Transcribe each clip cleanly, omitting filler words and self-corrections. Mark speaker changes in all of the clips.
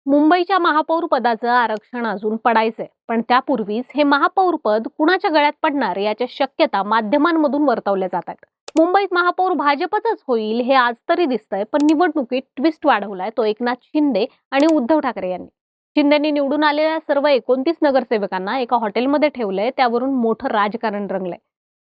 Speaker 1: मुंबईच्या महापौर पदाचं आरक्षण अजून पडायचंय, पण त्यापूर्वीच हे महापौर पद कुणाच्या गळ्यात पडणार याच्या शक्यता माध्यमांमधून वर्तवल्या जातात. मुंबईत महापौर भाजपचंच होईल हे आज तरी दिसतंय, पण निवडणुकीत ट्विस्ट वाढवलाय तो एकनाथ शिंदे आणि उद्धव ठाकरे यांनी. शिंदेंनी निवडून आलेल्या सर्व 29 नगरसेवकांना एका हॉटेलमध्ये ठेवलंय, त्यावरून मोठं राजकारण रंगलंय.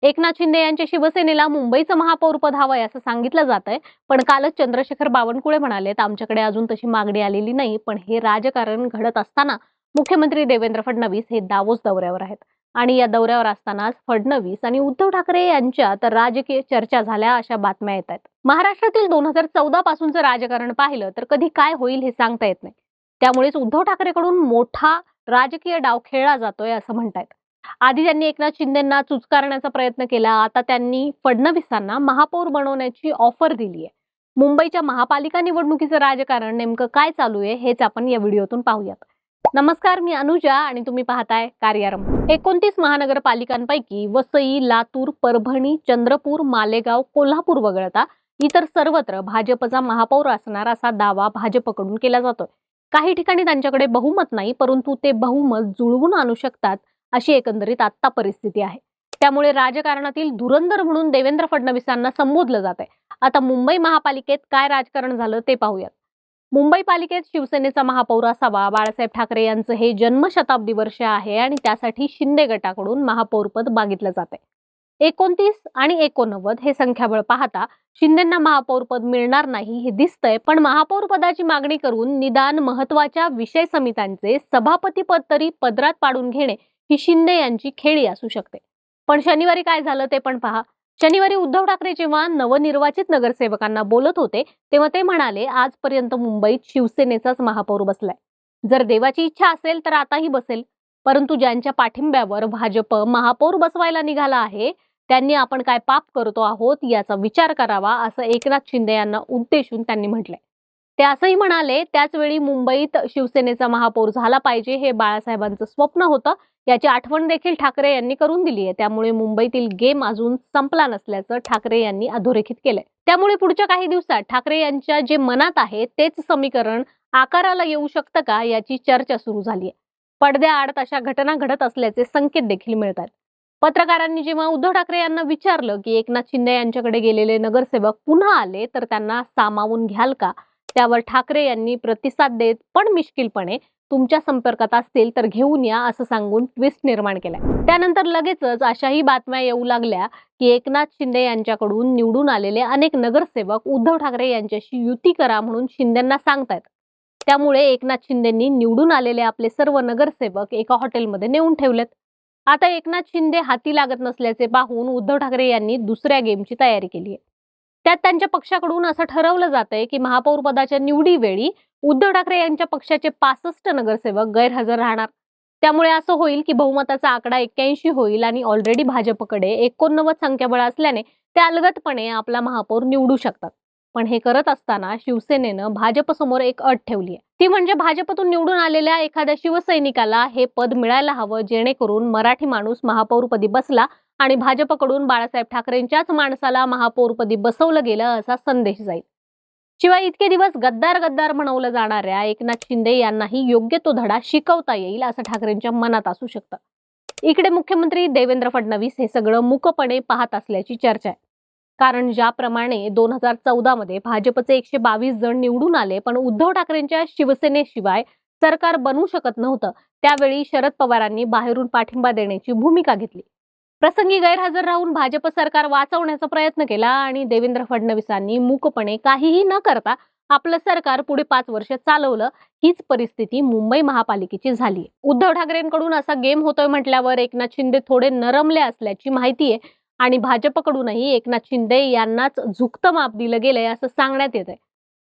Speaker 1: एकनाथ शिंदे यांच्या शिवसेनेला मुंबईचं महापौरपद हवंय असं सांगितलं जातंय, पण कालच चंद्रशेखर बावनकुळे म्हणालेत, आमच्याकडे अजून तशी मागणी आलेली नाही. पण हे राजकारण घडत असताना मुख्यमंत्री देवेंद्र फडणवीस हे दावोस दौऱ्यावर आहेत आणि या दौऱ्यावर असतानाच फडणवीस आणि उद्धव ठाकरे यांच्यात राजकीय चर्चा झाल्या अशा बातम्या येत आहेत. महाराष्ट्रातील 2014 पासूनचं राजकारण पाहिलं तर कधी काय होईल हे सांगता येत नाही. त्यामुळेच उद्धव ठाकरेकडून मोठा राजकीय डाव खेळला जातोय असं म्हणतायत. आधी त्यांनी एकनाथ शिंदेंना चुचकारण्याचा प्रयत्न केला, आता त्यांनी फडणवीसांना महापौर बनवण्याची ऑफर दिली आहे. मुंबईच्या महापालिका निवडणुकीचं राजकारण नेमकं काय चालू आहे हेच आपण या व्हिडिओतून पाहूयात. नमस्कार, मी अनुजा आणि तुम्ही पाहताय कार्यारंभ. 29 महानगरपालिकांपैकी वसई, लातूर, परभणी, चंद्रपूर, मालेगाव, कोल्हापूर वगळता इतर सर्वत्र भाजपचा महापौर असणार असा दावा भाजपकडून केला जातोय. काही ठिकाणी त्यांच्याकडे बहुमत नाही, परंतु ते बहुमत जुळवून आणू शकतात अशी एकंदरीत आता परिस्थिती आहे. त्यामुळे राजकारणातील धुरंधर म्हणून देवेंद्र फडणवीसांना संबोधलं जात आहे. आता मुंबई महापालिकेत काय राजकारण झालं ते पाहूयात. मुंबई पालिकेत शिवसेनेचा महापौर असावा. बाळासाहेब ठाकरे यांचं हे जन्मशताब्दी वर्ष आहे आणि त्यासाठी शिंदे गटाकडून महापौरपद मागितलं जात आहे. 29 आणि 89 हे संख्याबळ पाहता शिंदेंना महापौरपद मिळणार नाही हे दिसतंय, पण महापौर पदाची मागणी करून निदान महत्वाच्या विषय समित्यांचे सभापतीपद तरी पदरात पाडून घेणे ही शिंदे यांची खेळी असू शकते. पण शनिवारी काय झालं ते पण पहा. शनिवारी उद्धव ठाकरे जेव्हा नवनिर्वाचित नगरसेवकांना बोलत होते तेव्हा ते म्हणाले, आजपर्यंत मुंबईत शिवसेनेचाच महापौर बसलाय. जर देवाची इच्छा असेल तर आताही बसेल. परंतु ज्यांच्या पाठिंब्यावर भाजप महापौर बसवायला निघाला आहे त्यांनी आपण काय पाप करतो आहोत याचा विचार करावा असं एकनाथ शिंदे यांना उद्देशून त्यांनी म्हटलंय. ते असंही म्हणाले, त्याचवेळी मुंबईत शिवसेनेचा महापौर झाला पाहिजे हे बाळासाहेबांचं स्वप्न होतं, याची आठवण देखील ठाकरे यांनी करून दिली आहे. त्यामुळे मुंबईतील गेम अजून संपला नसल्याचं ठाकरे यांनी अधोरेखित केलंय. त्यामुळे पुढच्या काही दिवसात ठाकरे यांच्या जे मनात आहे तेच समीकरण आकाराला येऊ शकतं का याची चर्चा सुरू झाली आहे. पडद्याआड अशा घटना घडत असल्याचे संकेत देखील मिळतात. पत्रकारांनी जेव्हा उद्धव ठाकरे यांना विचारलं की एकनाथ शिंदे यांच्याकडे गेलेले नगरसेवक पुन्हा आले तर त्यांना सामावून घ्याल का, त्यावर ठाकरे यांनी प्रतिसाद देत पण मिश्किलपणे तुमच्या संपर्कात असतील तर घेऊन या असं सांगून ट्विस्ट निर्माण केलाय. त्यानंतर लगेचच अशाही बातम्या येऊ लागल्या की एकनाथ शिंदे यांच्याकडून निवडून आलेले अनेक नगरसेवक उद्धव ठाकरे यांच्याशी युती करा म्हणून शिंदेंना सांगतायत. त्यामुळे एकनाथ शिंदेंनी निवडून आलेले आपले सर्व नगरसेवक एका हॉटेलमध्ये नेऊन ठेवलेत. आता एकनाथ शिंदे हाती लागत नसल्याचे पाहून उद्धव ठाकरे यांनी दुसऱ्या गेमची तयारी केली आहे. त्यात त्यांच्या पक्षाकडून असं ठरवलं जातंय की महापौर पदाच्या निवडीवेळी उद्धव ठाकरे यांच्या पक्षाचे 65 नगरसेवक गैरहजर राहणार. त्यामुळे असं होईल की बहुमताचा आकडा 81 होईल आणि ऑलरेडी भाजपकडे 89 संख्याबळ असल्याने ते अलगदपणे आपला महापौर निवडू शकतात. पण हे करत असताना शिवसेनेनं भाजपसमोर एक अट ठेवली आहे. ती म्हणजे भाजपतून निवडून आलेल्या एखाद्या शिवसैनिकाला हे पद मिळायला हवं, जेणेकरून मराठी माणूस महापौरपदी बसला आणि भाजपकडून बाळासाहेब ठाकरेंच्याच माणसाला महापौरपदी बसवलं गेलं असा संदेश जाईल. शिवाय इतके दिवस गद्दार गद्दार म्हणवलं जाणाऱ्या एकनाथ शिंदे यांनाही योग्य तो धडा शिकवता येईल असं ठाकरेंच्या मनात असू शकतं. इकडे मुख्यमंत्री देवेंद्र फडणवीस हे सगळं मूकपणे पाहत असल्याची चर्चा आहे. कारण ज्याप्रमाणे 2014 मध्ये भाजपचे 122 जण निवडून आले पण उद्धव ठाकरेंच्या शिवसेनेशिवाय सरकार बनवू शकत नव्हतं, त्यावेळी शरद पवारांनी बाहेरून पाठिंबा देण्याची भूमिका घेतली. प्रसंगी गैरहजर राहून भाजप सरकार वाचवण्याचा प्रयत्न केला आणि देवेंद्र फडणवीसांनी मूकपणे काहीही न करता आपलं सरकार पुढे 5 वर्ष चालवलं. हीच परिस्थिती मुंबई महापालिकेची झाली. उद्धव ठाकरेंकडून असा गेम होतोय म्हटल्यावर एकनाथ शिंदे थोडे नरमले असल्याची माहिती आहे आणि भाजपकडूनही एकनाथ शिंदे यांनाच झुकतं माप दिलं गेलंय असं सांगण्यात येत आहे.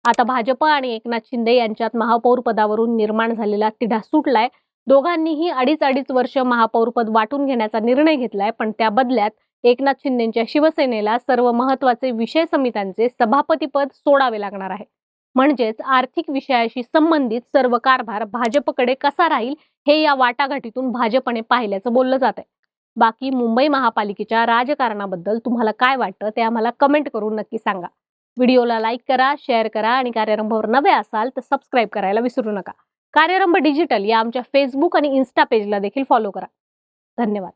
Speaker 1: आता भाजप आणि एकनाथ शिंदे यांच्यात महापौर पदावरून निर्माण झालेला तिढा सुटलाय. दोघांनीही अडीच वर्ष महापौरपद वाटून घेण्याचा निर्णय घेतलाय, पण त्या बदल्यात एकनाथ शिंदेंच्या शिवसेनेला सर्व महत्वाचे विषय समित्यांचे सभापतीपद सोडावे लागणार आहे. म्हणजेच आर्थिक विषयाशी संबंधित सर्व कारभार भाजपकडे कसा राहील हे या वाटाघाटीतून भाजपने पाहिल्याचं बोललं जात आहे. बाकी मुंबई महापालिकेच्या राजकारणाबद्दल तुम्हाला काय वाटतं ते आम्हाला कमेंट करून नक्की सांगा. व्हिडिओला लाईक करा, शेअर करा आणि कार्यारंभावर नवे असाल तर सबस्क्राईब करायला विसरू नका. कार्यरंभ डिजिटल या आमच्या फेसबुक आणि इन्स्टा पेजला देखील फॉलो करा. धन्यवाद.